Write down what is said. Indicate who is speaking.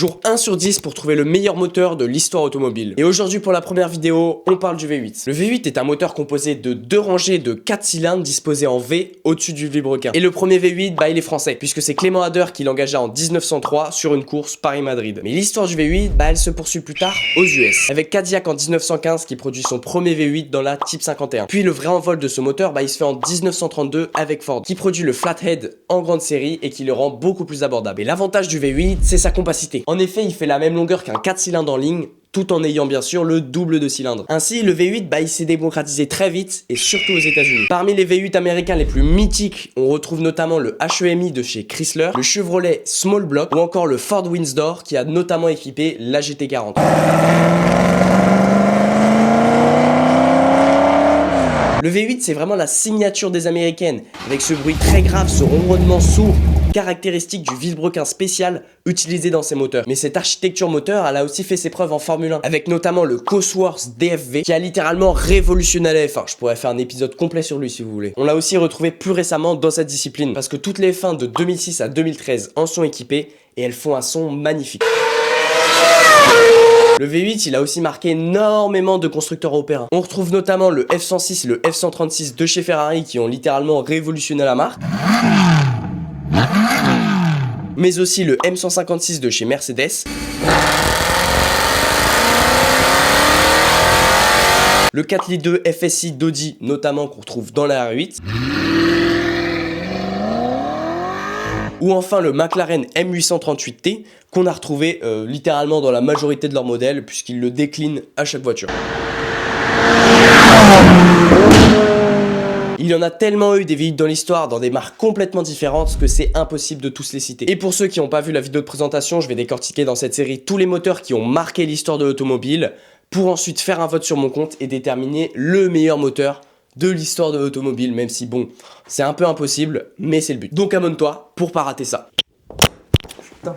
Speaker 1: Jour 1 sur 10 pour trouver le meilleur moteur de l'histoire automobile. Et aujourd'hui pour la première vidéo, on parle du V8. Le V8 est un moteur composé de 2 rangées de 4 cylindres disposés en V au-dessus du vilebrequin. Et le premier V8, il est français, puisque c'est Clément Ader qui l'engagea en 1903 sur une course Paris-Madrid. Mais l'histoire du V8, elle se poursuit plus tard aux US, avec Cadillac en 1915 qui produit son premier V8 dans la Type 51. Puis le vrai envol de ce moteur, il se fait en 1932 avec Ford, qui produit le Flathead en grande série et qui le rend beaucoup plus abordable. Et l'avantage du V8, c'est sa compacité. En effet, il fait la même longueur qu'un 4 cylindres en ligne, tout en ayant bien sûr le double de cylindres. Ainsi, le V8, il s'est démocratisé très vite et surtout aux États-Unis. Parmi les V8 américains les plus mythiques, on retrouve notamment le HEMI de chez Chrysler, le Chevrolet Small Block ou encore le Ford Windsor qui a notamment équipé la GT40. Le V8, c'est vraiment la signature des américaines, avec ce bruit très grave, ce ronronnement sourd, caractéristique du vilebrequin spécial utilisé dans ces moteurs. Mais cette architecture moteur, elle a aussi fait ses preuves en Formule 1, avec notamment le Cosworth DFV, qui a littéralement révolutionné la F1. Je pourrais faire un épisode complet sur lui si vous voulez. On l'a aussi retrouvé plus récemment dans cette discipline, parce que toutes les F1 de 2006 à 2013 en sont équipées, et elles font un son magnifique. Le V8, il a aussi marqué énormément de constructeurs européens. On retrouve notamment le F106 et le F136 de chez Ferrari qui ont littéralement révolutionné la marque. Mais aussi le M156 de chez Mercedes. Le 4 litres 2 FSI d'Audi notamment qu'on retrouve dans la R8. Ou enfin le McLaren M838T qu'on a retrouvé littéralement dans la majorité de leurs modèles puisqu'ils le déclinent à chaque voiture. Il y en a tellement eu des V8 dans l'histoire, dans des marques complètement différentes, que c'est impossible de tous les citer. Et pour ceux qui n'ont pas vu la vidéo de présentation, je vais décortiquer dans cette série tous les moteurs qui ont marqué l'histoire de l'automobile, pour ensuite faire un vote sur mon compte et déterminer le meilleur moteur de l'histoire de l'automobile, même si bon, c'est un peu impossible, mais c'est le but. Donc abonne-toi pour pas rater ça. Putain.